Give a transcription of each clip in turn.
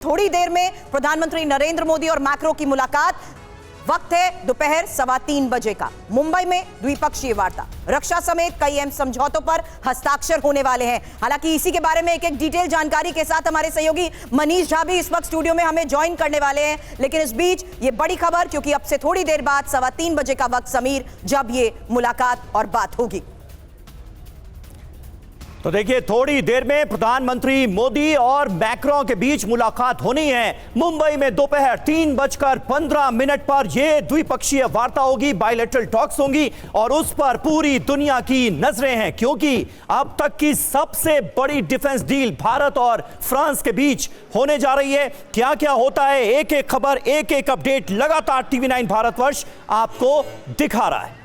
थोड़ी देर में प्रधानमंत्री नरेंद्र मोदी और मैक्रो की मुलाकात। वक्त है दोपहर 3:15 बजे का। मुंबई में द्विपक्षीय वार्ता, रक्षा समेत कई अहम समझौतों पर हस्ताक्षर होने वाले हैं। हालांकि इसी के बारे में एक डिटेल जानकारी के साथ हमारे सहयोगी मनीष झा भी इस वक्त स्टूडियो में हमें ज्वाइन करने वाले हैं। लेकिन इस बीच ये बड़ी खबर, क्योंकि अब से थोड़ी देर बाद 3:15 बजे का वक्त समीर, जब ये मुलाकात और बात होगी। तो देखिए, थोड़ी देर में प्रधानमंत्री मोदी और मैक्रो के बीच मुलाकात होनी है। मुंबई में दोपहर 3:15 पर यह द्विपक्षीय वार्ता होगी, बायलैटरल टॉक्स होंगी और उस पर पूरी दुनिया की नजरें हैं, क्योंकि अब तक की सबसे बड़ी डिफेंस डील भारत और फ्रांस के बीच होने जा रही है। क्या क्या होता है, एक एक खबर, एक एक अपडेट लगातार टीवी 9 भारतवर्ष आपको दिखा रहा है।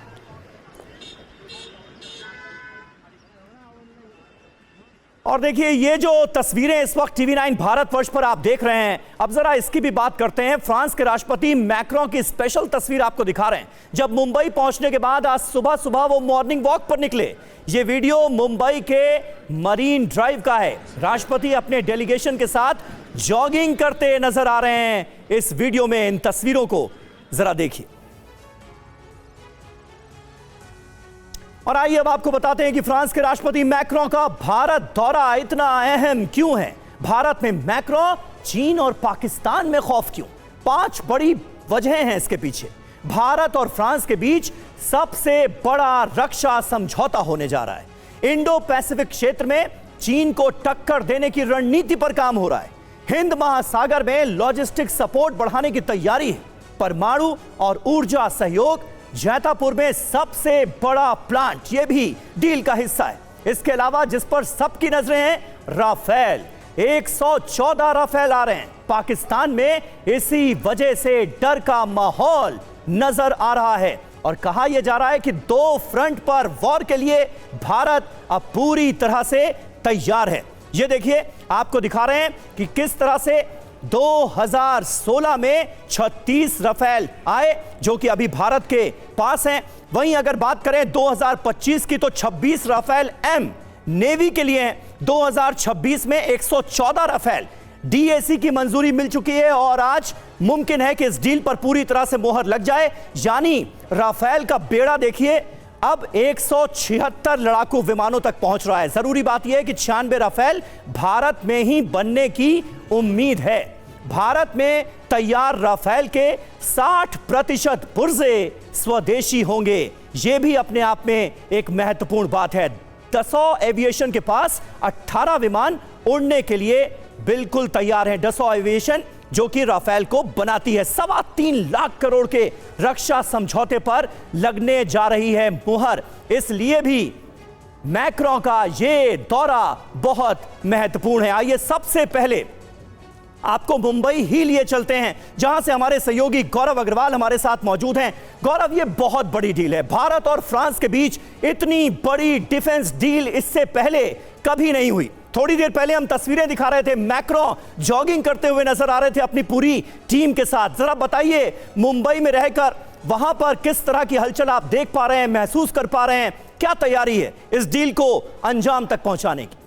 और देखिए, ये जो तस्वीरें इस वक्त टीवी 9 भारतवर्ष पर आप देख रहे हैं, अब जरा इसकी भी बात करते हैं। फ्रांस के राष्ट्रपति मैक्रो की स्पेशल तस्वीर आपको दिखा रहे हैं। जब मुंबई पहुंचने के बाद आज सुबह सुबह वो मॉर्निंग वॉक पर निकले। ये वीडियो मुंबई के मरीन ड्राइव का है। राष्ट्रपति अपने डेलीगेशन के साथ जॉगिंग करते नजर आ रहे हैं। इस वीडियो में इन तस्वीरों को जरा देखिए। और आइए अब आपको बताते हैं कि फ्रांस के राष्ट्रपति मैक्रो का भारत दौरा इतना अहम क्यों है। भारत में मैक्रो, चीन और पाकिस्तान में खौफ क्यों? 5 बड़ी वजहें हैं इसके पीछे। भारत और फ्रांस के बीच सबसे बड़ा रक्षा समझौता होने जा रहा है। इंडो पैसिफिक क्षेत्र में चीन को टक्कर देने की रणनीति पर काम हो रहा है। हिंद महासागर में लॉजिस्टिक सपोर्ट बढ़ाने की तैयारी है। परमाणु और ऊर्जा सहयोग, जैतापुर में सबसे बड़ा प्लांट, यह भी डील का हिस्सा है। इसके अलावा जिस पर सबकी नजरें हैं, राफेल। 114 राफेल आ रहे हैं। पाकिस्तान में इसी वजह से डर का माहौल नजर आ रहा है और कहा यह जा रहा है कि 2 फ्रंट पर वॉर के लिए भारत अब पूरी तरह से तैयार है। यह देखिए, आपको दिखा रहे हैं कि किस तरह से 2016 में 36 राफेल आए, जो कि अभी भारत के पास हैं। वहीं अगर बात करें 2025 की, तो 26 राफेल एम नेवी के लिए हैं। 2026 में 114 राफेल डीएसी की मंजूरी मिल चुकी है और आज मुमकिन है कि इस डील पर पूरी तरह से मोहर लग जाए। यानी राफेल का बेड़ा देखिए, अब 176 लड़ाकू विमानों तक पहुंच रहा है। जरूरी बात यह है कि 96 राफेल भारत में ही बनने की उम्मीद है। भारत में तैयार राफेल के 60% पुर्जे स्वदेशी होंगे। यह भी अपने आप में एक महत्वपूर्ण बात है। डसॉ एविएशन के पास 18 विमान उड़ने के लिए बिल्कुल तैयार हैं। डसॉ एविएशन जो कि राफेल को बनाती है। 3.25 लाख करोड़ के रक्षा समझौते पर लगने जा रही है मुहर। इसलिए भी मैक्रो का ये दौरा बहुत महत्वपूर्ण है। आइए सबसे पहले आपको मुंबई ही लिए चलते हैं, जहां से हमारे सहयोगी गौरव अग्रवाल हमारे साथ मौजूद हैं। गौरव, ये बहुत बड़ी डील है। भारत और फ्रांस के बीच इतनी बड़ी डिफेंस डील इससे पहले कभी नहीं हुई। थोड़ी देर पहले हम तस्वीरें दिखा रहे थे, मैक्रो जॉगिंग करते हुए नजर आ रहे थे अपनी पूरी टीम के साथ। जरा बताइए, मुंबई में रहकर वहां पर किस तरह की हलचल आप देख पा रहे हैं, महसूस कर पा रहे हैं? क्या तैयारी है इस डील को अंजाम तक पहुंचाने की?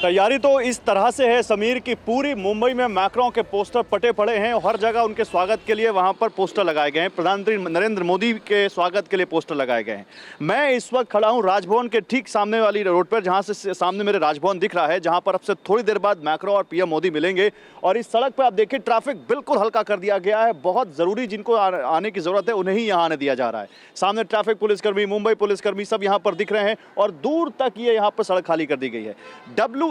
तैयारी तो इस तरह से है समीर की पूरी मुंबई में मैक्रो के पोस्टर पटे पड़े हैं और हर जगह उनके स्वागत के लिए वहां पर पोस्टर लगाए गए हैं। प्रधानमंत्री नरेंद्र मोदी के स्वागत के लिए पोस्टर लगाए गए हैं। मैं इस वक्त खड़ा हूं राजभवन के ठीक सामने वाली रोड पर, जहां से सामने मेरे राजभवन दिख रहा है, जहां पर अब से थोड़ी देर बाद मैक्रो और पीएम मोदी मिलेंगे। और इस सड़क पर आप देखिए, ट्रैफिक बिल्कुल हल्का कर दिया गया है। बहुत जरूरी जिनको आने की जरूरत है उन्हें ही यहाँ आने दिया जा रहा है। सामने ट्रैफिक पुलिसकर्मी, मुंबई पुलिसकर्मी सब यहाँ पर दिख रहे हैं और दूर तक ये यहाँ पर सड़क खाली कर दी गई है।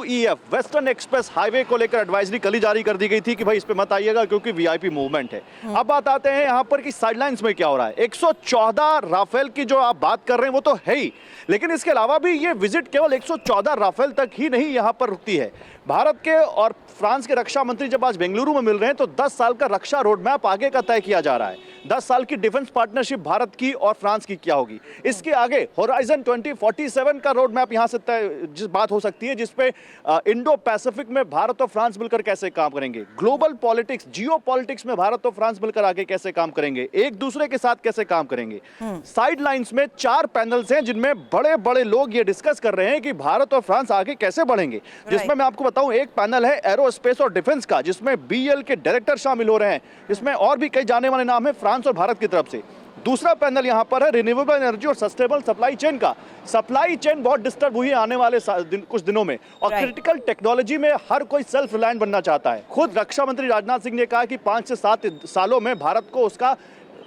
वेस्टर्न एक्सप्रेस हाईवे को लेकर एडवाइजरी कल ही जारी कर दी गई थी कि भाई इस पे मत आइएगा क्योंकि वीआईपी मूवमेंट है। अब बात आते हैं यहाँ पर कि साइडलाइंस में क्या हो रहा है। 114 राफेल की जो आप बात कर रहे हैं वो तो है ही, लेकिन इसके अलावा भी ये विजिट केवल 114 राफेल तक ही नहीं यहाँ पर रुकती है। भारत के और फ्रांस के रक्षा मंत्री जब आज बेंगलुरु में मिल रहे हैं तो 10 साल का रक्षा रोडमैप आगे का तय किया जा रहा है। 10 साल की डिफेंस पार्टनरशिप भारत की और फ्रांस की क्या होगी। इसके आगे होराइजन 2047 का रोड मैप यहां से तय बात हो सकती है, जिसपे इंडो पैसिफिक में भारत और फ्रांस मिलकर कैसे काम करेंगे, ग्लोबल पॉलिटिक्स, जियो पॉलिटिक्स में भारत और फ्रांस मिलकर आगे कैसे काम करेंगे, एक दूसरे के साथ कैसे काम करेंगे। साइड लाइंस में 4 पैनल्स हैं जिनमें बड़े बड़े लोग ये डिस्कस कर रहे हैं कि भारत और फ्रांस आगे कैसे बढ़ेंगे, जिसमें मैं आपको बताऊं एक पैनल है एरोस्पेस और डिफेंस का, जिसमें बीएल के डायरेक्टर शामिल हो रहे हैं, इसमें और भी कई जाने वाले नाम है फ्रांस और भारत की तरफ से। दूसरा पैनल यहां पर है रिन्यूएबल एनर्जी और सस्टेनेबल सप्लाई चेन का। सप्लाई चेन बहुत डिस्टर्ब हुई है आने वाले कुछ दिनों में, और क्रिटिकल टेक्नोलॉजी में हर कोई सेल्फ रिलायंट बनना चाहता है। खुद रक्षा मंत्री राजनाथ सिंह ने कहा कि 5 से 7 सालों में भारत को उसका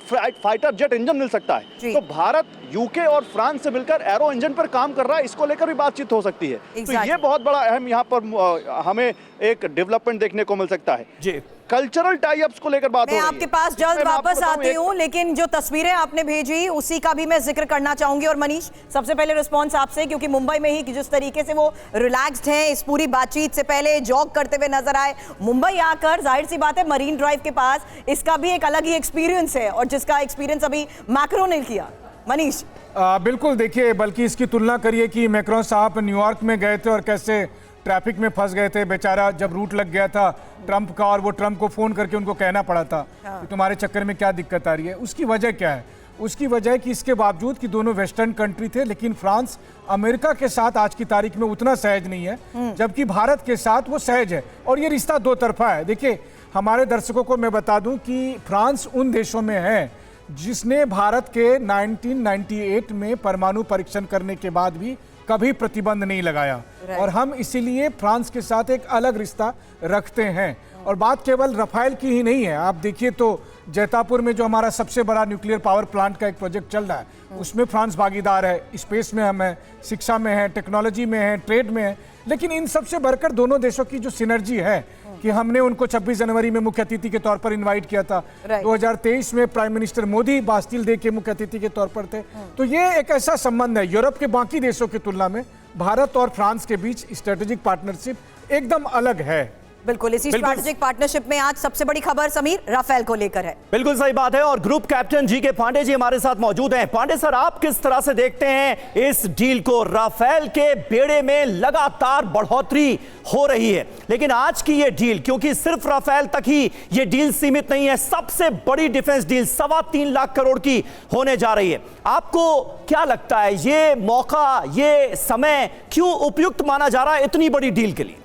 फाइटर जेट इंजन मिल सकता है। तो भारत यूके और फ्रांस से मिलकर एरो इंजन पर काम कर रहा है, इसको लेकर भी बातचीत हो सकती है। तो ये बहुत बड़ा अहम यहाँ पर हमें एक डेवलपमेंट देखने को मिल सकता है। जी, कल्चरल टाई अप्स को लेकर बात हो रही है। मैं आपके पास जल्द वापस आती हूँ, लेकिन जो तस्वीरें आपने भेजी उसी का भी मैं जिक्र करना चाहूंगी। और मनीष, सबसे पहले रिस्पांस आपसे, क्योंकि मुंबई में ही जिस तरीके से वो रिलैक्स्ड हैं, इस पूरी बातचीत से पहले जॉग करते हुए नजर आए, मुंबई आकर जाहिर सी बात है मरीन ड्राइव के पास इसका भी एक अलग ही एक्सपीरियंस है, और जिसका एक्सपीरियंस अभी मैक्रो ने किया। मनीष, बिल्कुल, देखिए, बल्कि इसकी तुलना करिए कि मैक्रोन साहब न्यूयॉर्क में गए थे और कैसे ट्रैफिक में फंस गए थे बेचारा, जब रूट लग गया था ट्रंप का, और वो ट्रंप को फ़ोन करके उनको कहना पड़ा था कि तुम्हारे चक्कर में क्या दिक्कत आ रही है। उसकी वजह क्या है? उसकी वजह है कि इसके बावजूद कि दोनों वेस्टर्न कंट्री थे, लेकिन फ्रांस अमेरिका के साथ आज की तारीख में उतना सहज नहीं है, जबकि भारत के साथ वो सहज है, और ये रिश्ता दो तरफा है। देखिए, हमारे दर्शकों को मैं बता दूं कि फ्रांस उन देशों में है जिसने भारत के 1998 में परमाणु परीक्षण करने के बाद भी कभी प्रतिबंध नहीं लगाया, और हम इसीलिए फ्रांस के साथ एक अलग रिश्ता रखते हैं। और बात केवल रफाल की ही नहीं है, आप देखिए तो जैतापुर में जो हमारा सबसे बड़ा न्यूक्लियर पावर प्लांट का एक प्रोजेक्ट चल रहा है, उसमें फ्रांस भागीदार है, स्पेस में हम हैं, शिक्षा में है, टेक्नोलॉजी में है, ट्रेड में है। लेकिन इन सबसे बढ़कर दोनों देशों की जो सिनर्जी है कि हमने उनको 26 जनवरी में मुख्य अतिथि के तौर पर इनवाइट किया था, 2023 में prime minister Modi Bastille day के मुख्य अतिथि के तौर पर थे। तो ये एक ऐसा संबंध है, यूरोप के बाकी देशों की तुलना में भारत और फ्रांस के बीच स्ट्रेटेजिक पार्टनरशिप एकदम अलग है। बिल्कुल, इसी स्ट्रैटेजिक पार्टनरशिप में आज सबसे बड़ी खबर समीर राफेल को लेकर है। बिल्कुल सही बात है, और ग्रुप कैप्टन जी के पांडे जी हमारे साथ मौजूद हैं। पांडे सर, आप किस तरह से देखते हैं इस डील को? राफेल के बेड़े में लगातार बढ़ोतरी हो रही है, लेकिन आज की ये डील, क्योंकि सिर्फ राफेल तक ही ये डील सीमित नहीं है, सबसे बड़ी डिफेंस डील 3.25 लाख करोड़ की होने जा रही है। आपको क्या लगता है, ये मौका, ये समय क्यों उपयुक्त माना जा रहा है इतनी बड़ी डील के लिए?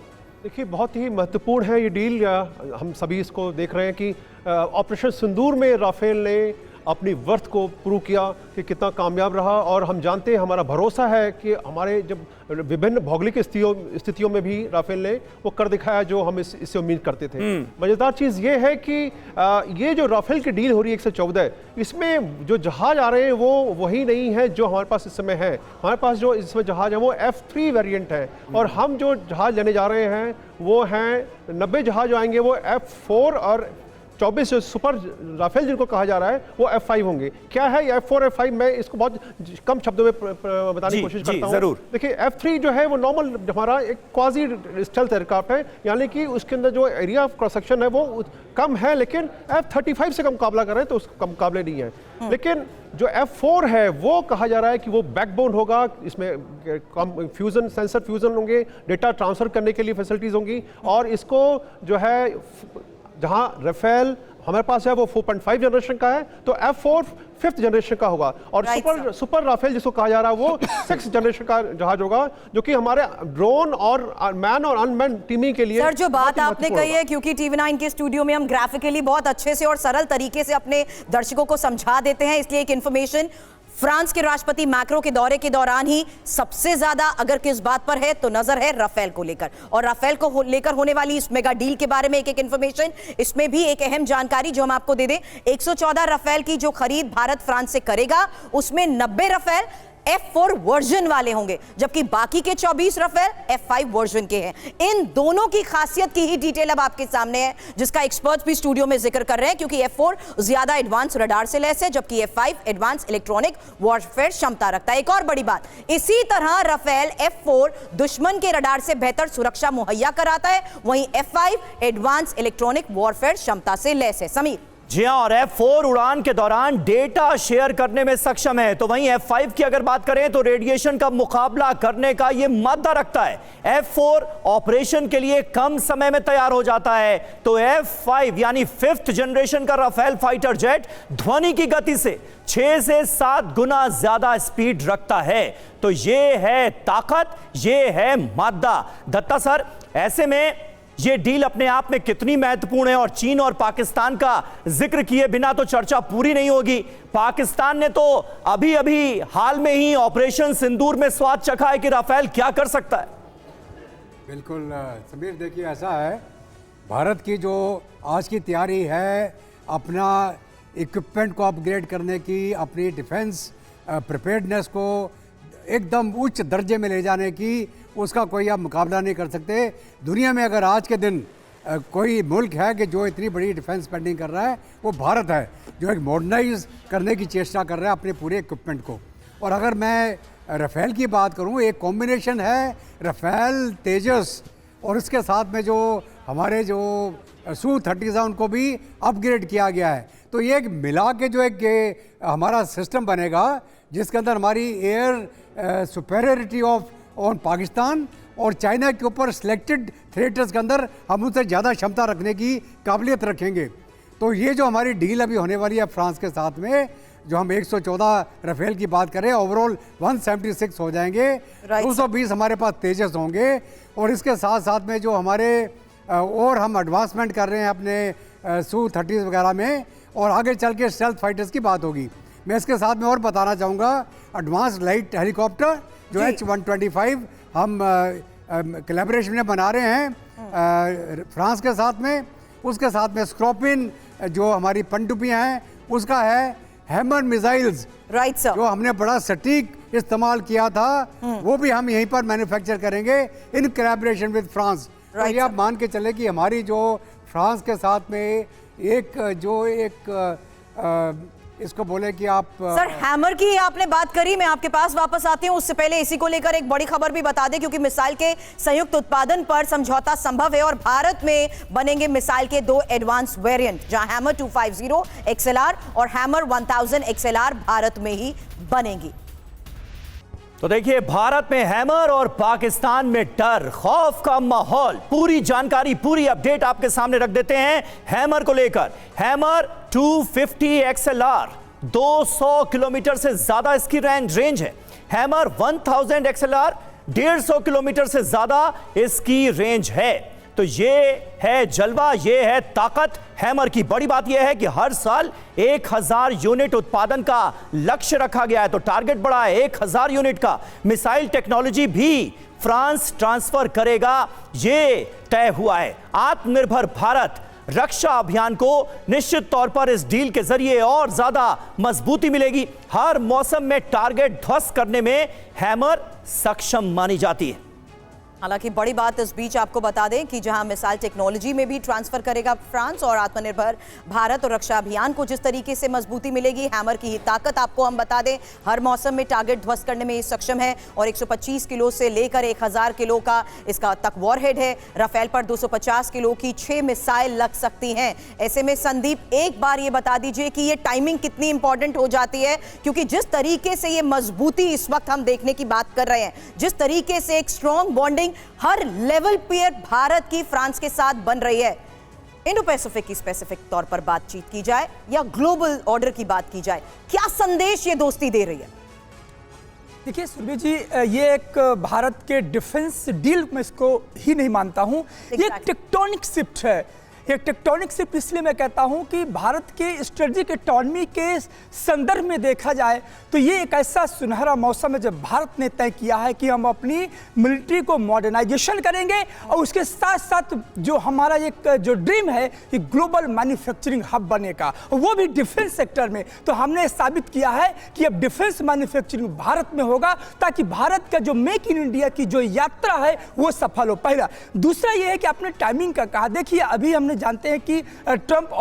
देखिए, बहुत ही महत्वपूर्ण है ये डील। हम सभी इसको देख रहे हैं कि ऑपरेशन सिंदूर में राफेल ने अपनी वर्थ को प्रूव किया कि कितना कामयाब रहा, और हम जानते हैं, हमारा भरोसा है कि हमारे जब विभिन्न भौगोलिक स्थितियों में भी राफेल ने वो कर दिखाया जो हम इससे उम्मीद करते थे। मज़ेदार चीज़ ये है कि ये जो राफेल की डील हो रही है 114, इसमें जो जहाज आ रहे हैं वो वही नहीं है जो हमारे पास इस समय है। हमारे पास जो इस समय जहाज है वो F3 वेरिएंट है, और हम जो जहाज लेने जा रहे हैं वो हैं 90 जहाज आएंगे, वो F4 और 24 सुपर राफेल जिनको कहा जा रहा है वो F5 होंगे। क्या है ये F4 F5? मैं इसको बहुत कम शब्दों में बताने की कोशिश करता हूँ। जरूर। देखिए, F3 जो है वो नॉर्मल हमारा एक क्वाजी स्टेल्थ एयरक्राफ्ट है, यानी कि उसके अंदर जो एरिया ऑफ क्रॉस सेक्शन है वो कम है, लेकिन F35 से कम मुकाबला कर रहे हैं तो उसका मुकाबले नहीं है। लेकिन जो F4 है वो कहा जा रहा है कि वो बैकबोन होगा, इसमें फ्यूजन, सेंसर फ्यूजन होंगे, डेटा ट्रांसफर करने के लिए फैसिलिटीज होंगी, और इसको जो है जहां राफेल हमारे पास है वो 4.5 जनरेशन का है, तो F4 5th जनरेशन का होगा, और सुपर राफेल जिसको कहा जा रहा है वो 6th जनरेशन का जहाज होगा, जो कि हमारे ड्रोन और मैन और अनमैन टीमिंग के लिए। सर, जो बात आपने कही है, क्योंकि TV9 के स्टूडियो में हम ग्राफिकली बहुत अच्छे से और सरल तरीके से अपने दर्शकों को समझा देते हैं, इसलिए एक इंफॉर्मेशन, फ्रांस के राष्ट्रपति मैक्रो के दौरे के दौरान ही सबसे ज्यादा अगर किस बात पर है तो नजर है राफेल को लेकर, और राफेल को लेकर होने वाली इस मेगा डील के बारे में एक इंफॉर्मेशन, इसमें भी एक अहम जानकारी जो हम आपको दे दें। 114 राफेल की जो खरीद भारत फ्रांस से करेगा, उसमें 90 राफेल F4 वर्जन वाले होंगे, जबकि बाकी के 24 राफेल F5 वर्जन के हैं। इन दोनों की खासियत की ही डिटेल अब आपके सामने है, जिसका एक्सपर्ट्स भी स्टूडियो में जिक्र कर रहे हैं, क्योंकि F4 ज्यादा एडवांस रडार से लैस है, जबकि F5 एडवांस इलेक्ट्रॉनिक वॉरफेयर क्षमता रखता है। एक और बड़ी बात, इसी तरह राफेल F4 दुश्मन के रडार से बेहतर सुरक्षा मुहैया कराता है, वहीं F5 एडवांस इलेक्ट्रॉनिक वॉरफेयर क्षमता से लैस है। समीर, जी हां, और F4 उड़ान के दौरान डेटा शेयर करने में सक्षम है। तो वहीं F5 की अगर बात करें तो रेडिएशन का मुकाबला करने का यह मादा रखता है। F4 ऑपरेशन के लिए कम समय में तैयार हो जाता है, तो F5 यानी 5th जनरेशन का राफेल फाइटर जेट ध्वनि की गति से 6 से 7 गुना ज्यादा स्पीड रखता है। तो यह है ताकत, यह है मादा। दत्ता सर, ऐसे में ये डील अपने आप में कितनी महत्वपूर्ण है, और चीन और पाकिस्तान का जिक्र किए बिना तो चर्चा पूरी नहीं होगी। पाकिस्तान ने तो अभी अभी हाल में ही ऑपरेशन सिंदूर में स्वाद चखा है कि राफेल क्या कर सकता है। बिल्कुल समीर, देखिए ऐसा है, भारत की जो आज की तैयारी है अपना इक्विपमेंट को अपग्रेड करने की, अपनी डिफेंस प्रिपेयर्डनेस को एकदम उच्च दर्जे में ले जाने की, उसका कोई आप मुकाबला नहीं कर सकते। दुनिया में अगर आज के दिन कोई मुल्क है कि जो इतनी बड़ी डिफेंस स्पेंडिंग कर रहा है, वो भारत है, जो एक मॉडर्नाइज करने की चेष्टा कर रहा है अपने पूरे इक्विपमेंट को। और अगर मैं राफेल की बात करूं, एक कॉम्बिनेशन है राफेल, तेजस, और इसके साथ में जो हमारे जो Su-30 है उनको भी अपग्रेड किया गया है। तो ये एक मिला के जो एक हमारा सिस्टम बनेगा जिसके अंदर हमारी एयर सुपेरियरिटी ऑन पाकिस्तान और चाइना के ऊपर सिलेक्टेड थिएटर्स के अंदर हम उनसे ज़्यादा क्षमता रखने की काबिलियत रखेंगे। तो ये जो हमारी डील अभी होने वाली है फ्रांस के साथ में, जो हम 114 राफेल की बात करें, ओवरऑल 176 हो जाएंगे, 220 हमारे पास तेजस होंगे, और इसके साथ साथ में जो हमारे और हम एडवांसमेंट कर रहे हैं अपने Su-30 वगैरह में, और आगे चल के स्टेल्थ फाइटर्स की बात होगी। मैं इसके साथ में और बताना चाहूँगा, एडवांस लाइट हेलीकॉप्टर जो H-125 हम कोलैबोरेशन में बना रहे हैं फ्रांस के साथ में। उसके साथ में स्कॉर्पियन जो हमारी पनडुब्बियाँ हैं, उसका है हैमर मिसाइल्स, राइट सर, जो हमने बड़ा सटीक इस्तेमाल किया था, वो भी हम यहीं पर मैन्युफैक्चर करेंगे इन कोलैबोरेशन विद फ्रांस। तो ये आप मान के चले कि हमारी जो फ्रांस के साथ में इसको बोले कि आप सर हैमर की आपने बात करी, मैं आपके पास वापस आती हूं। उससे पहले इसी को लेकर एक बड़ी खबर भी बता दें, क्योंकि मिसाइल के संयुक्त उत्पादन पर समझौता संभव है और भारत में बनेंगे मिसाइल के 2 एडवांस वेरिएंट, जहां हैमर 250 XLR और हैमर 1000 XLR भारत में ही बनेंगी। तो देखिए, भारत में हैमर और पाकिस्तान में डर, खौफ का माहौल। पूरी जानकारी, पूरी अपडेट आपके सामने रख देते हैं हैमर को लेकर। हैमर 250 XLR 200 किलोमीटर से ज्यादा इसकी रेंज है। हैमर 1000 XLR 150 किलोमीटर से ज्यादा इसकी रेंज है। तो ये है जलवा, ये है ताकत हैमर की। बड़ी बात यह है कि हर साल 1000 यूनिट उत्पादन का लक्ष्य रखा गया है, तो टारगेट बड़ा है 1000 यूनिट का। मिसाइल टेक्नोलॉजी भी फ्रांस ट्रांसफर करेगा, ये तय हुआ है। आत्मनिर्भर भारत रक्षा अभियान को निश्चित तौर पर इस डील के जरिए और ज्यादा मजबूती मिलेगी। हर मौसम में टारगेट ध्वस्त करने में हैमर सक्षम मानी जाती है। हालांकि बड़ी बात इस बीच आपको बता दें कि जहां मिसाइल टेक्नोलॉजी में भी ट्रांसफर करेगा फ्रांस, और आत्मनिर्भर भारत और रक्षा अभियान को जिस तरीके से मजबूती मिलेगी, हैमर की ही ताकत आपको हम बता दें हर मौसम में टारगेट ध्वस्त करने में ये सक्षम है, और 125 किलो से लेकर 1000 किलो का इसका तक वॉरहेड है। राफेल पर 250 किलो की 6 मिसाइल लग सकती हैं। ऐसे में संदीप, एक बार ये बता दीजिए कि ये टाइमिंग कितनी इंपॉर्टेंट हो जाती है, क्योंकि जिस तरीके से ये मजबूती इस वक्त हम देखने की बात कर रहे हैं, जिस तरीके से एक स्ट्रॉन्ग बॉन्डिंग हर लेवल पर भारत की फ्रांस के साथ बन रही है। इंडो पैसिफिक की स्पेसिफिक तौर पर बातचीत की जाए या ग्लोबल ऑर्डर की बात की जाए, क्या संदेश ये दोस्ती दे रही है? देखिए सुरभि जी, ये एक भारत के डिफेंस डील में इसको ही नहीं मानता हूं। ये एक टेक्टोनिक शिफ्ट है। एक टेक्टोनिक शिफ्ट इसलिए मैं कहता हूं कि भारत के स्ट्रेटेजिक इकोनॉमी के संदर्भ में देखा जाए तो ये एक ऐसा सुनहरा मौसम है जब भारत ने तय किया है कि हम अपनी मिलिट्री को मॉडर्नाइजेशन करेंगे, और उसके साथ साथ जो हमारा एक जो ड्रीम है कि ग्लोबल मैन्युफैक्चरिंग हब बने का, वो भी डिफेंस सेक्टर में। तो हमने साबित किया है कि अब डिफेंस मैन्युफैक्चरिंग भारत में होगा, ताकि भारत का जो मेक इन इंडिया की जो यात्रा है वो सफल हो। पहला। दूसरा ये है कि आपने टाइमिंग का कहा, देखिए अभी हमने जानते हैं कि ट्रंप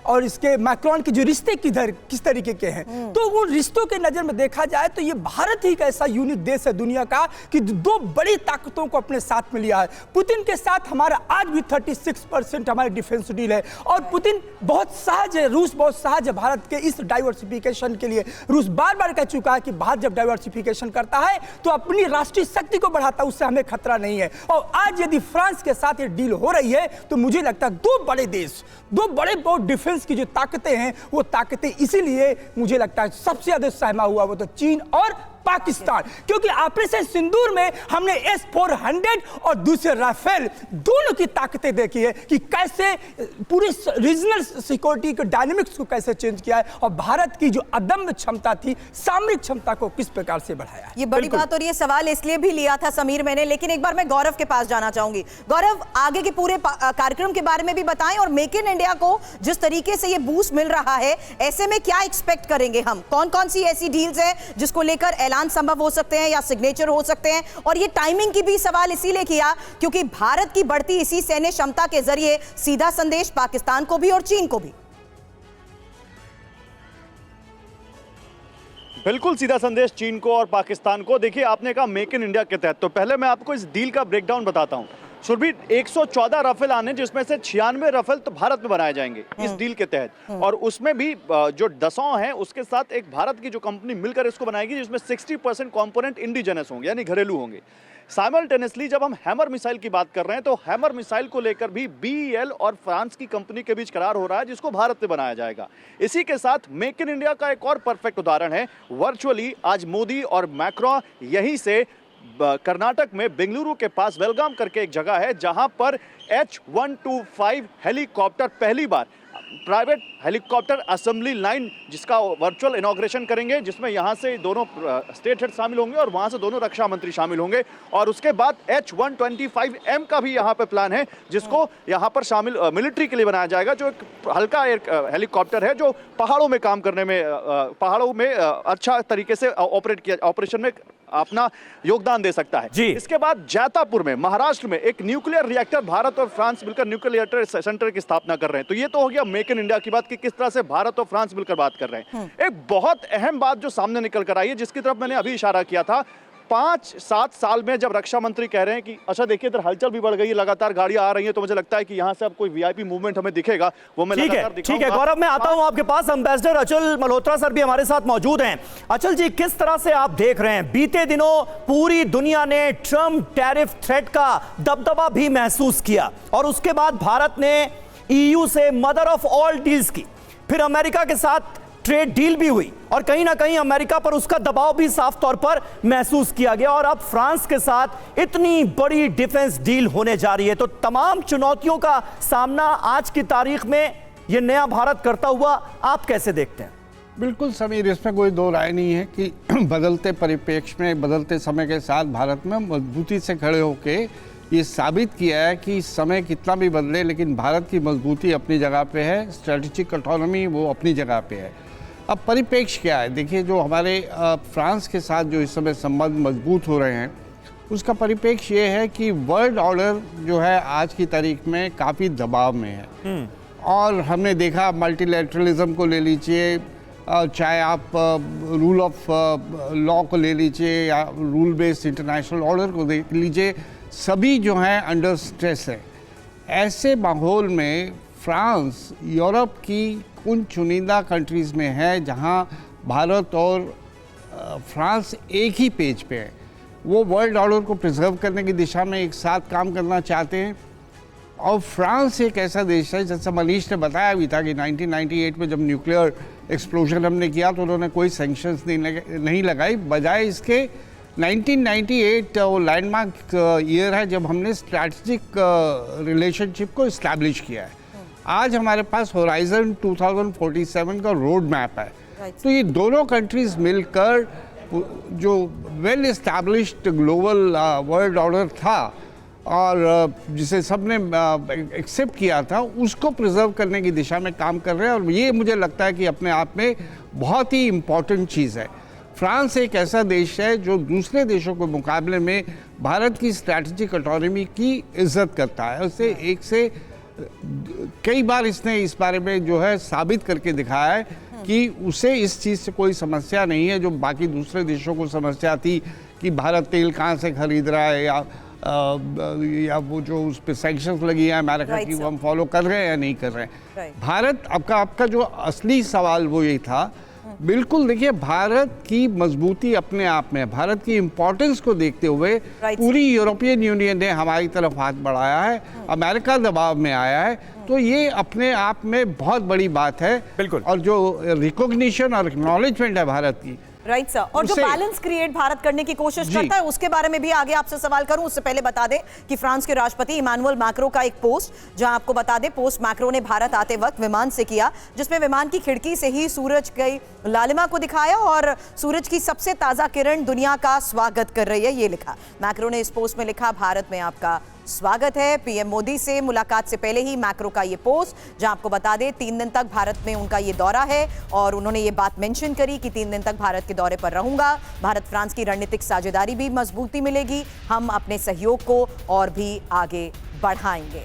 और इसके मैक्रोन के जो रिश्ते किस तरीके के हैं। तो उन रिश्तों के नज़र में देखा जाए तो ये भारत ही एक ऐसा यूनिक देश है दुनिया का कि दो बड़ी ताकतों को अपने साथ में लिया है। पुतिन के साथ हमारा आज भी 36% हमारी डिफेंस डील है और पुतिन बहुत सहज है, रूस बहुत सहज है भारत के इस डाइवर्सिफिकेशन के लिए। रूस बार बार कह चुका है कि भारत जब डाइवर्सिफिकेशन करता है तो अपनी राष्ट्रीय शक्ति को बढ़ाता है, उससे हमें खतरा नहीं है। और आज यदि फ्रांस के साथ ये डील हो रही है तो मुझे लगता है दो बड़े देश, दो बड़े बहुत डिफेंस की जो ताकतें हैं वो ताकतें इसीलिए मुझे लगता है सबसे ज्यादा सहमा हुआ वो तो चीन और पाकिस्तान, क्योंकि ऑपरेशन सिंदूर में हमने S-400 और दूसरे राफेल दोनों की ताकतें देखी है कि कैसे पूरे रीजनल सिक्योरिटी के डायनामिक्स को कैसे चेंज किया है और भारत की जो अदम्य क्षमता थी, सामरिक क्षमता को किस प्रकार से बढ़ाया है। ये बड़ी बात और ये सवाल इसलिए भी लिया था समीर मैंने, लेकिन एक बार मैं गौरव के पास जाना चाहूंगी। गौरव, आगे के पूरे कार्यक्रम के बारे में भी बताएं और मेक इन इंडिया को जिस तरीके से ये बूस्ट मिल रहा है, ऐसे में क्या एक्सपेक्ट करेंगे हम? कौन कौन सी ऐसी डील्स हैं जिसको लेकर ऐलान संभव हो सकते हैं या सिग्नेचर हो सकते हैं? और ये टाइमिंग की भी सवाल इसीलिए किया क्योंकि भारत की बढ़ती इसी सैन्य क्षमता के जरिए सीधा संदेश पाकिस्तान को भी और चीन को भी। बिल्कुल सीधा संदेश चीन को और पाकिस्तान को। देखिए, आपने कहा मेक इन इंडिया के तहत, तो पहले मैं आपको इस डील का ब्रेकडाउन बताता हूं। सुरभि, 114 राफेल आने जिसमें से 96 राफेल तो भारत में बनाए जाएंगे इस डील के तहत, और उसमें भी जो डसॉ है उसके साथ एक भारत की जो कंपनी मिलकर इसको बनाएगी जिसमें 60% कंपोनेंट इंडिजिनस होंगे यानी घरेलू होंगे। साइमल्टेनियसली जब हम हैमर मिसाइल की बात कर रहे हैं तो हैमर मिसाइल को लेकर भी BEL और फ्रांस की कंपनी के बीच करार हो रहा है जिसको भारत में बनाया जाएगा। इसी के साथ मेक इन इंडिया का एक और परफेक्ट उदाहरण है। वर्चुअली आज मोदी और मैक्रोन यहीं से कर्नाटक में बेंगलुरु के पास बेलगाम करके एक जगह है जहां पर H-125 हेलीकॉप्टर पहली बार प्राइवेट हेलीकॉप्टर असेंबली लाइन जिसका वर्चुअल इनॉग्रेशन करेंगे, जिसमें यहां से दोनों स्टेट हेड शामिल होंगे और वहां से दोनों रक्षा मंत्री शामिल होंगे। और उसके बाद H-125M का भी यहां पे प्लान है जिसको यहां पर शामिल मिलिट्री के लिए बनाया जाएगा, जो एक हल्का हेलीकॉप्टर है जो पहाड़ों में काम करने में पहाड़ों में अच्छा तरीके से ऑपरेशन में अपना योगदान दे सकता है। इसके बाद जैतापुर में महाराष्ट्र में एक न्यूक्लियर रिएक्टर भारत और फ्रांस मिलकर न्यूक्लियर रिएक्टर सेंटर की स्थापना कर रहे हैं। तो ये तो हो गया मेक इन इंडिया की बात कि किस तरह से भारत और फ्रांस मिलकर बात कर रहे हैं। एक बहुत अहम बात जो सामने निकल कर आई है जिसकी तरफ मैंने अभी इशारा किया था, 5-7 साल में जब रक्षा मंत्री कह रहे हैं कि अच्छा देखिए इधर हलचल भी बढ़ गई है, लगातार गाड़ियां आ रही हैं, तो मुझे लगता है कि यहां से अब कोई वीआईपी मूवमेंट हमें दिखेगा, वो मैं लगातार दिखाऊंगा। ठीक है गौरव, मैं आता हूं आपके पास। एम्बेसडर अचल मल्होत्रा सर भी हमारे साथ मौजूद हैं। अचल जी, किस तरह से आप देख रहे हैं, बीते दिनों पूरी दुनिया ने ट्रंप टैरिफ थ्रेट का दबदबा भी महसूस किया और उसके बाद भारत ने EU से मदर ऑफ ऑल डील्स की, फिर अमेरिका के साथ ट्रेड डील भी हुई और कहीं ना कहीं अमेरिका पर उसका दबाव भी साफ तौर पर महसूस किया गया, और अब फ्रांस के साथ इतनी बड़ी डिफेंस डील होने जा रही है। तो तमाम चुनौतियों का सामना आज की तारीख में यह नया भारत करता हुआ आप कैसे देखते हैं? बिल्कुल समीर, इसमें कोई दो राय नहीं है कि बदलते परिप्रेक्ष्य में, बदलते समय के साथ भारत में मजबूती से खड़े होकर ये साबित किया है कि समय कितना भी बदले लेकिन भारत की मजबूती अपनी जगह पे है, स्ट्रेटेजिक ऑटोनॉमी वो अपनी जगह पे है। अब परिप्रेक्ष्य क्या है, देखिए जो हमारे फ्रांस के साथ जो इस समय संबंध मजबूत हो रहे हैं उसका परिप्रेक्ष्य ये है कि वर्ल्ड ऑर्डर जो है आज की तारीख में काफ़ी दबाव में है। और हमने देखा मल्टीलैटरलिज्म को ले लीजिए, चाहे आप रूल ऑफ लॉ को ले लीजिए या रूल बेस्ड इंटरनेशनल ऑर्डर को देख लीजिए, सभी जो हैं अंडर स्ट्रेस है। ऐसे माहौल में फ्रांस यूरोप की उन चुनिंदा कंट्रीज़ में है जहां भारत और फ्रांस एक ही पेज पे है। वो वर्ल्ड ऑर्डर को प्रिजर्व करने की दिशा में एक साथ काम करना चाहते हैं। और फ्रांस एक ऐसा देश है, जैसा मनीष ने बताया भी था कि 1998 में जब न्यूक्लियर एक्सप्लोजन हमने किया तो उन्होंने कोई सैंक्शंस नहीं लगाई, बजाय इसके 1998 वो लैंडमार्क ईयर है जब हमने स्ट्रैटेजिक रिलेशनशिप को इस्टेब्लिश किया है। आज हमारे पास होराइजन 2047 का रोड मैप है। तो ये दोनों कंट्रीज मिलकर जो well established global world order था और जिसे सबने एक्सेप्ट किया था, उसको प्रिजर्व करने की दिशा में काम कर रहे हैं। और ये मुझे लगता है कि अपने आप में बहुत ही इम्पॉर्टेंट चीज़ है। फ्रांस एक ऐसा देश है जो दूसरे देशों के मुकाबले में भारत की स्ट्रैटेजिक ऑटोनॉमी की इज्जत करता है, उसे एक से कई बार इसने इस बारे में जो है साबित करके दिखाया है कि उसे इस चीज़ से कोई समस्या नहीं है जो बाकी दूसरे देशों को समस्या थी कि भारत तेल कहाँ से खरीद रहा है या वो जो उस पर सैंक्शंस लगी है अमेरिका की, वो हम फॉलो कर रहे हैं या नहीं कर रहे हैं। भारत आपका जो असली सवाल वो यही था। बिल्कुल देखिए, भारत की मजबूती अपने आप में, भारत की इंपॉर्टेंस को देखते हुए पूरी यूरोपियन यूनियन ने हमारी तरफ हाथ बढ़ाया है, अमेरिका दबाव में आया है, तो ये अपने आप में बहुत बड़ी बात है। बिल्कुल। और जो रिकॉग्निशन और एक्नॉलेजमेंट है भारत की, राइट सर, और जो बैलेंस क्रिएट भारत करने की कोशिश करता है उसके बारे में भी आगे आपसे सवाल करूं, उससे पहले बता दें कि फ्रांस के राष्ट्रपति इमानुएल मैक्रों का एक पोस्ट, जहां आपको बता दें पोस्ट मैक्रों ने भारत आते वक्त विमान से किया, जिसमें विमान की खिड़की से ही सूरज की लालिमा को दिखाया और सूरज की सबसे ताजा किरण दुनिया का स्वागत कर रही है, ये लिखा। मैक्रों ने इस पोस्ट में लिखा, भारत में आपका स्वागत है। पीएम मोदी से मुलाकात से पहले ही मैक्रो का ये पोस्ट, जहां आपको बता दें 3 दिन तक भारत में उनका ये दौरा है और उन्होंने ये बात मेंशन करी कि 3 दिन तक भारत के दौरे पर रहूंगा। भारत फ्रांस की रणनीतिक साझेदारी भी मजबूती मिलेगी, हम अपने सहयोग को और भी आगे बढ़ाएंगे।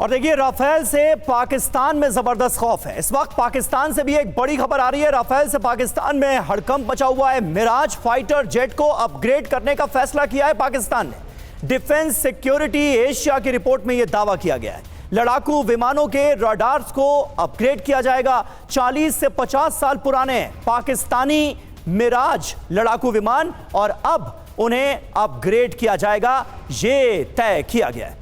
और देखिए, राफेल से पाकिस्तान में जबरदस्त खौफ है। इस वक्त पाकिस्तान से भी एक बड़ी खबर आ रही है। राफेल से पाकिस्तान में हड़कंप मचा हुआ है। मिराज फाइटर जेट को अपग्रेड करने का फैसला किया है पाकिस्तान ने। डिफेंस सिक्योरिटी एशिया की रिपोर्ट में यह दावा किया गया है। लड़ाकू विमानों के रडार्स को अपग्रेड किया जाएगा। 40 से 50 साल पुराने पाकिस्तानी मिराज लड़ाकू विमान, और अब उन्हें अपग्रेड किया जाएगा, यह तय किया गया है।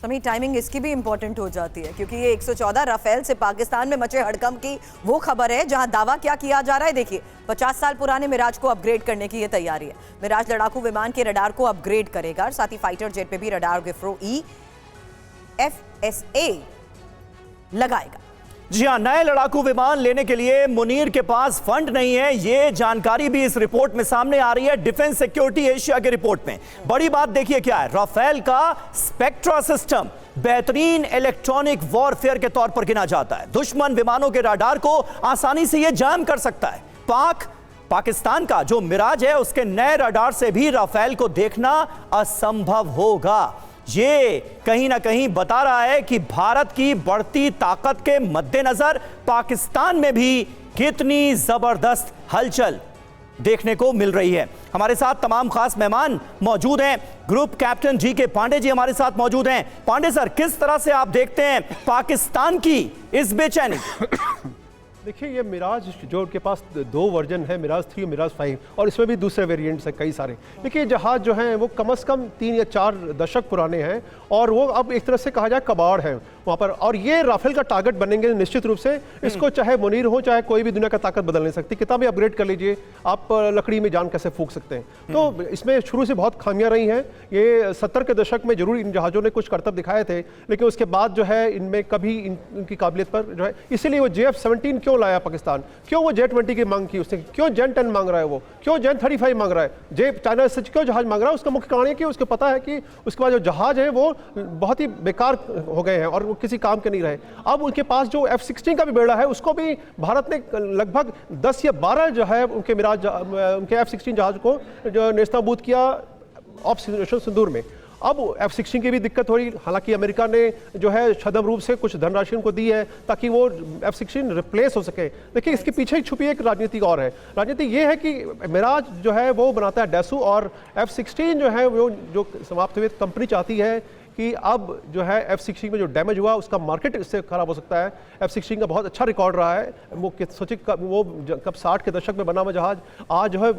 समी, टाइमिंग इसकी भी इंपॉर्टेंट हो जाती है क्योंकि ये 114 राफेल से पाकिस्तान में मचे हड़कंप की वो खबर है जहां दावा क्या किया जा रहा है। देखिए, 50 साल पुराने मिराज को अपग्रेड करने की ये तैयारी है। मिराज लड़ाकू विमान के रडार को अपग्रेड करेगा, साथ ही फाइटर जेट पे भी रडार गिफ्रो FSA लगाएगा। जी हां, नए लड़ाकू विमान लेने के लिए मुनीर के पास फंड नहीं है, यह जानकारी भी इस रिपोर्ट में सामने आ रही है, डिफेंस सिक्योरिटी एशिया की रिपोर्ट में। बड़ी बात देखिए क्या है, राफेल का स्पेक्ट्रा सिस्टम बेहतरीन इलेक्ट्रॉनिक वॉरफेयर के तौर पर गिना जाता है। दुश्मन विमानों के रडार को आसानी से यह जाम कर सकता है। पाकिस्तान का जो मिराज है उसके नए रडार से भी राफेल को देखना असंभव होगा। ये कहीं ना कहीं बता रहा है कि भारत की बढ़ती ताकत के मद्देनजर पाकिस्तान में भी कितनी जबरदस्त हलचल देखने को मिल रही है। हमारे साथ तमाम खास मेहमान मौजूद हैं। Group captain GK. Pandey ji हमारे साथ मौजूद हैं। पांडे सर, किस तरह से आप देखते हैं पाकिस्तान की इस बेचैनी? देखिए, ये मिराज जो उनके पास 2 वर्जन है, मिराज 3 और मिराज 5, और इसमें भी दूसरे वेरिएंट्स हैं कई सारे। देखिए, जहाज़ जो हैं वो कम से कम 3 या 4 दशक पुराने हैं और वो अब एक तरह से कहा जाए कबाड़ है वहाँ पर, और ये राफेल का टारगेट बनेंगे निश्चित रूप से। इसको चाहे मुनीर हो चाहे कोई भी दुनिया का ताकत बदल नहीं सकती। कितना भी अपग्रेड कर लीजिए, आप लकड़ी में जान कैसे फूंक सकते हैं। तो इसमें शुरू से बहुत खामियां रही हैं। ये 70 के दशक में जरूर इन जहाज़ों ने कुछ करतब दिखाए थे, लेकिन उसके बाद जो है इनमें कभी इनकी काबिलियत पर जो है, इसीलिए वो JF-17 क्यों लाया पाकिस्तान, क्यों वो J-20 की मांग की उसने, क्यों जेन 10 मांग रहा है, वो क्यों जेन 35 मांग रहा है, चाइना से क्यों जहाज मांग रहा है। उसका मुख्य कारण है कि उसको पता है कि उसके बाद जो जहाज है वो बहुत ही बेकार हो गए हैं और वो किसी काम के नहीं रहे। अब उनके पास जो F-16 का भी बेड़ा है उसको भी भारत ने लगभग 10 या 12 जो है उनके मिराज उनके F-16 जहाज को जो नेस्तनाबूद किया ऑपरेशन सिंदूर में। अब F-16 की भी दिक्कत हो रही, हालांकि अमेरिका ने जो है छद्म रूप से कुछ धनराशि उनको दी है ताकि वो F-16 रिप्लेस हो सके। देखिए, इसके पीछे छुपी एक राजनीति और है। राजनीति ये है कि मिराज जो है वो बनाता है डेसू, और F-16 जो है वो जो समाप्त हुई कंपनी चाहती है कि अब जो है F-16 में जो डैमेज हुआ उसका मार्केट इससे खराब हो सकता है। F-16 का बहुत अच्छा रिकॉर्ड रहा है। वो सोचिए वो कब 60 के दशक में बना हुआ जहाज आज जो है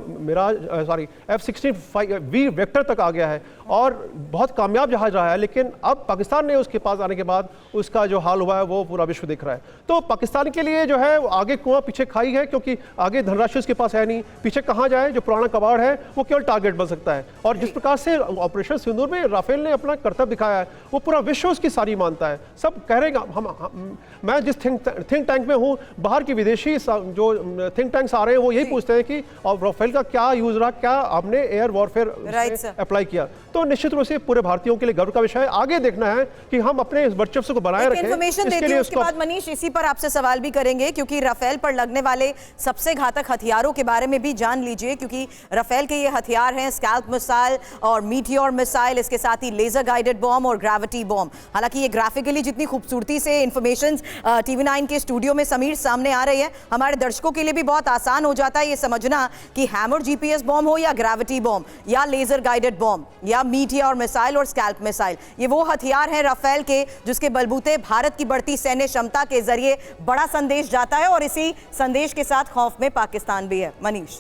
F-16 V वेक्टर तक आ गया है और बहुत कामयाब जहाज रहा है। लेकिन अब पाकिस्तान ने उसके पास आने के बाद उसका जो हाल हुआ है वो पूरा विश्व देख रहा है। तो पाकिस्तान के लिए जो है आगे कुआं पीछे खाई है, क्योंकि आगे धनराशि उसके पास है नहीं। पीछे कहाँ जाए, जो पुराना कबाड़ है वो केवल टारगेट बन सकता है। और जिस प्रकार से ऑपरेशन सिंदूर में राफेल ने अपना कर्तव्य दिखाया है, वो पूरा विश्व उसकी सारी मानता है। सब कह रहे हैं मैं जिस थिंक टैंक में हूँ, बाहर की विदेशी जो थिंक टैंक्स आ रहे हैं वो यही पूछते हैं कि राफेल का क्या यूज रहा, क्या आपने एयर वॉरफेयर अप्लाई किया। तो निश्चित रूप से पूरे भारतीयों के लिए गर्व का विषय है। आगे देखना है कि हम अपने वर्चस्व को बनाए रखें। इंफॉर्मेशन देती हूं, उसके बाद मनीष इसी पर आपसे सवाल भी करेंगे, क्योंकि राफेल पर लगने वाले सबसे घातक हथियारों के बारे में भी जान लीजिए, क्योंकि राफेल के ये हथियार हैं स्कैल्प मिसाइल और मीटियोर मिसाइल, इसके साथ ही लेजर गाइडेड बॉम्ब और ग्रेविटी बॉम्ब। हालांकि ये ग्राफिकली जितनी खूबसूरती से इंफॉर्मेशन TV9 के स्टूडियो में समीर सामने आ रही है, हमारे दर्शकों के लिए भी बहुत आसान हो जाता है ये समझना कि हैमर GPS बॉम्ब हो या ग्रेविटी बॉम्ब या लेजर गाइडेड बॉम्ब या मीटियोर मिसाइल और स्कैल्प मिसाइल, ये वो हथियार हैं राफेल के जिसके बलबूते भारत की बढ़ती सैन्य क्षमता के जरिए बड़ा संदेश जाता है, और इसी संदेश के साथ खौफ में पाकिस्तान भी है। मनीष,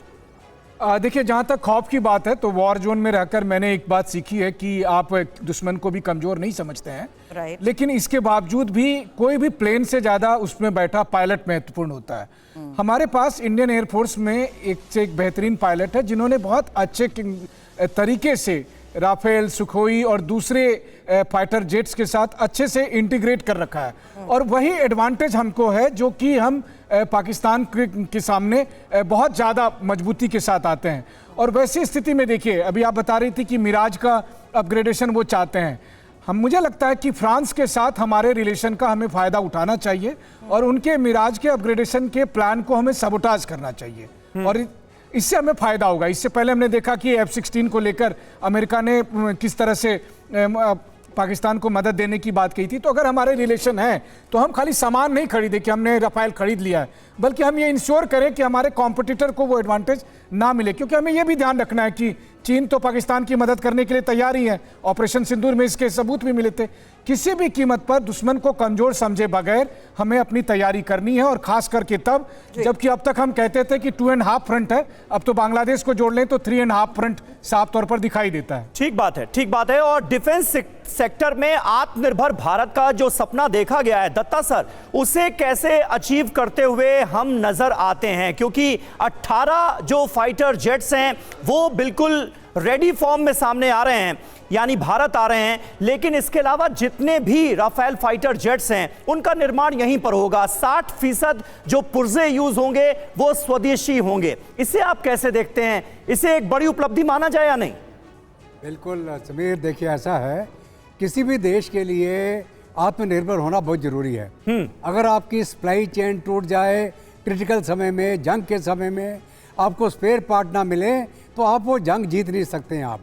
देखिए, जहाँ तक खौफ की बात है तो वॉर जोन में रहकर मैंने एक बात सीखी है कि आप दुश्मन को भी कमज़ोर नहीं समझते हैं, लेकिन इसके बावजूद भी कोई भी प्लेन से ज़्यादा उसमें बैठा पायलट महत्वपूर्ण होता है। हमारे पास इंडियन एयरफोर्स में एक से एक बेहतरीन पायलट है जिन्होंने बहुत अच्छे तरीके से राफेल, सुखोई और दूसरे फाइटर जेट्स के साथ अच्छे से इंटीग्रेट कर रखा है, और वही एडवांटेज हमको है जो कि हम पाकिस्तान के सामने बहुत ज़्यादा मजबूती के साथ आते हैं। और वैसी स्थिति में देखिए, अभी आप बता रही थी कि मिराज का अपग्रेडेशन वो चाहते हैं। मुझे लगता है कि फ्रांस के साथ हमारे रिलेशन का हमें फ़ायदा उठाना चाहिए और उनके मिराज के अपग्रेडेशन के प्लान को हमें सबोटाज करना चाहिए, और इससे हमें फ़ायदा होगा। इससे पहले हमने देखा कि F-16 को लेकर अमेरिका ने किस तरह से पाकिस्तान को मदद देने की बात कही थी। तो अगर हमारे रिलेशन है तो हम खाली सामान नहीं खरीदे कि हमने राफेल खरीद लिया है, बल्कि हम ये इंश्योर करें कि हमारे कॉम्पिटिटर को वो एडवांटेज ना मिले, क्योंकि हमें ये भी ध्यान रखना है कि चीन तो पाकिस्तान की मदद करने के लिए तैयार ही है। ऑपरेशन सिंदूर में इसके सबूत भी मिले थे। किसी भी कीमत पर दुश्मन को कमजोर समझे बगैर हमें अपनी तैयारी करनी है, और खास करके तब जबकि अब तक हम कहते थे कि 2.5 फ्रंट है, अब तो बांग्लादेश को जोड़ लें तो 3.5 फ्रंट साफ तौर पर दिखाई देता है। ठीक बात है, ठीक बात है। और डिफेंस सेक्टर में आत्मनिर्भर भारत का जो सपना देखा गया है दत्ता सर, उसे कैसे अचीव करते हुए हम नजर आते हैं? क्योंकि 18 जो फाइटर जेट्स हैं वो बिल्कुल रेडी फॉर्म में सामने आ रहे हैं, यानी भारत आ रहे हैं, लेकिन इसके अलावा जितने भी राफेल फाइटर जेट्स हैं उनका निर्माण यहीं पर होगा। 60% जो पुर्जे यूज होंगे वो स्वदेशी होंगे। इसे आप कैसे देखते हैं? इसे एक बड़ी उपलब्धि माना जाए या नहीं? बिल्कुल समीर, देखिए ऐसा है, किसी भी देश के लिए आत्मनिर्भर होना बहुत जरूरी है। अगर आपकी सप्लाई चेन टूट जाए, क्रिटिकल समय में, जंग के समय में आपको स्पेयर पार्ट ना मिले तो आप वो जंग जीत नहीं सकते हैं आप।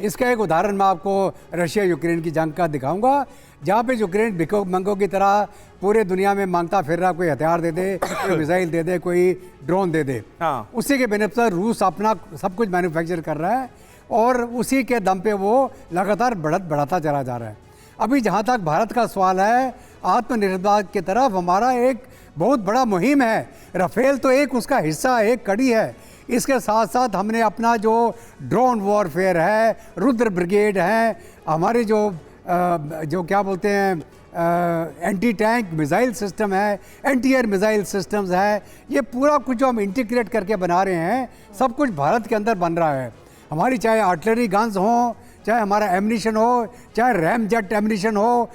इसका एक उदाहरण मैं आपको रशिया यूक्रेन की जंग का दिखाऊंगा, जहाँ पे यूक्रेन भिखो मंगों की तरह पूरे दुनिया में मांगता फिर रहा, कोई हथियार दे दे, कोई मिसाइल दे दे, कोई ड्रोन दे दे। उसी के बेनिफिट रूस अपना सब कुछ मैन्युफैक्चर कर रहा है और उसी के दम पे वो लगातार बढ़ाता चला जा रहा है। अभी जहाँ तक भारत का सवाल है, आत्मनिर्भरता की तरफ हमारा एक बहुत बड़ा मुहिम है। राफेल तो एक उसका हिस्सा, एक कड़ी है। इसके साथ साथ हमने अपना जो ड्रोन वॉरफेयर है, रुद्र ब्रिगेड है, हमारे जो क्या बोलते हैं एंटी टैंक मिसाइल सिस्टम है, एंटी एयर मिसाइल सिस्टम्स है, ये पूरा कुछ जो हम इंटीग्रेट करके बना रहे हैं, सब कुछ भारत के अंदर बन रहा है। हमारी चाहे आर्टिलरी गन्स हों, चाहे हमारा एम्यूनिशन हो, चाहे रैम जेट एम्यूनिशन हो,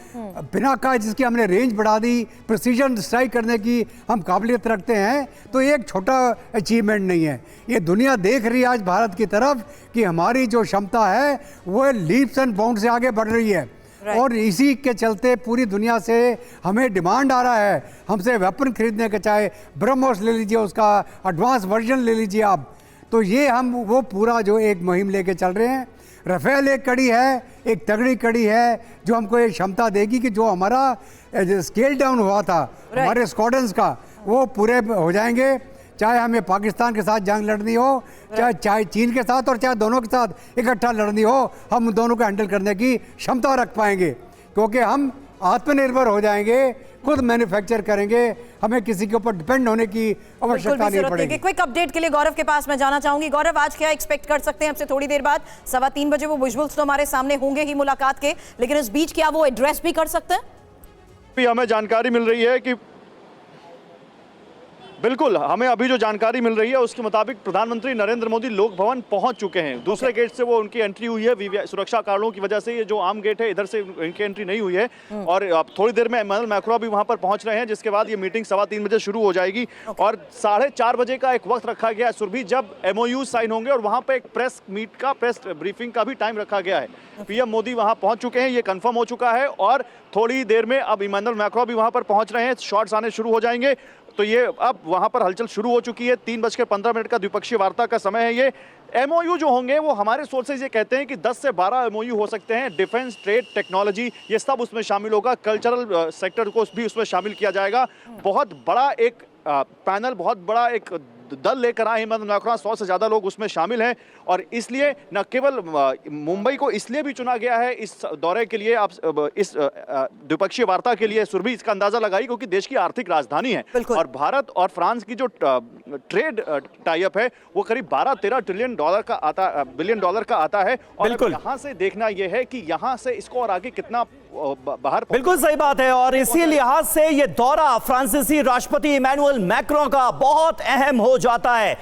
पिनाका जिसकी हमने रेंज बढ़ा दी, प्रिसीजन स्ट्राइक करने की हम काबिलियत रखते हैं, तो ये एक छोटा अचीवमेंट नहीं है। ये दुनिया देख रही है आज भारत की तरफ कि हमारी जो क्षमता है वो लीप्स एंड बाउंड से आगे बढ़ रही है। और इसी के चलते पूरी दुनिया से हमें डिमांड आ रहा है हमसे वेपन खरीदने का, चाहे ब्रह्मोस ले लीजिए, उसका एडवांस वर्जन ले लीजिए आप। तो ये हम वो पूरा जो एक मुहिम लेके चल रहे हैं। राफेल एक कड़ी है, एक तगड़ी कड़ी है जो हमको एक क्षमता देगी कि जो हमारा स्केल डाउन हुआ था हमारे स्क्वाड्रंस का, वो पूरे हो जाएंगे। चाहे हमें पाकिस्तान के साथ जंग लड़नी हो, चाहे चीन के साथ और चाहे दोनों के साथ इकट्ठा लड़नी हो, हम दोनों को हैंडल करने की क्षमता रख पाएंगे, क्योंकि हम आत्मनिर्भर हो जाएंगे, खुद मैन्युफैक्चर करेंगे, हमें किसी के ऊपर डिपेंड होने की आवश्यकता नहीं पड़ेगी। क्विक अपडेट के लिए गौरव के पास मैं जाना चाहूंगी। गौरव, आज क्या एक्सपेक्ट कर सकते हैं? आपसे थोड़ी देर बाद 3:15 बजे वो विजुअल्स तो हमारे सामने होंगे ही मुलाकात के, लेकिन इस बीच क्या वो एड्रेस भी कर सकते हैं? हमें जानकारी मिल रही है कि बिल्कुल, हमें अभी जो जानकारी मिल रही है उसके मुताबिक प्रधानमंत्री नरेंद्र मोदी लोक भवन पहुंच चुके हैं। दूसरे गेट से वो उनकी एंट्री हुई है, सुरक्षा कारणों की वजह से ये जो आम गेट है इधर से इनकी एंट्री नहीं हुई है। और अब थोड़ी देर में इमैनुअल मैक्रों भी वहां पर पहुंच रहे हैं, जिसके बाद ये मीटिंग 3:15 बजे शुरू हो जाएगी। और 4:30 बजे का एक वक्त रखा गया है सुरभि, जब MOU साइन होंगे, और वहां पर एक प्रेस ब्रीफिंग का भी टाइम रखा गया है। PM मोदी वहां पहुंच चुके हैं, ये कंफर्म हो चुका है। और थोड़ी देर में अब इमैनुअल मैक्रों भी वहां पर पहुंच रहे हैं, शॉट्स आने शुरू हो जाएंगे। तो ये अब वहां पर हलचल शुरू हो चुकी है। 3:15 का द्विपक्षीय वार्ता का समय है। ये MOU जो होंगे वो हमारे सोर्सेज ये कहते हैं कि 10 से 12 MOU हो सकते हैं। डिफेंस, ट्रेड, टेक्नोलॉजी, ये सब उसमें शामिल होगा। कल्चरल सेक्टर को भी उसमें शामिल किया जाएगा। बहुत बड़ा एक पैनल, बहुत बड़ा एक दल लेकर आए इमैनुअल मैक्रों, 100 से ज्यादा लोग उसमें शामिल हैं। और इसलिए न केवल मुंबई को इसलिए भी चुना गया है इस दौरे के लिए, आप इस द्विपक्षीय वार्ता के लिए सुरभि, इसका अंदाजा लगाई क्योंकि देश की आर्थिक राजधानी है। और भारत और फ्रांस की जो ट्रेड टाई अप है वो करीब 12-13 बिलियन डॉलर का आता है। और यहाँ से देखना यह है कि यहाँ से इसको और आगे कितना बाहर। बिल्कुल सही बात है, और इसी लिहाज से ये दौरा फ्रांसीसी राष्ट्रपति इमैनुअल मैक्रों का बहुत अहम हो जाता है।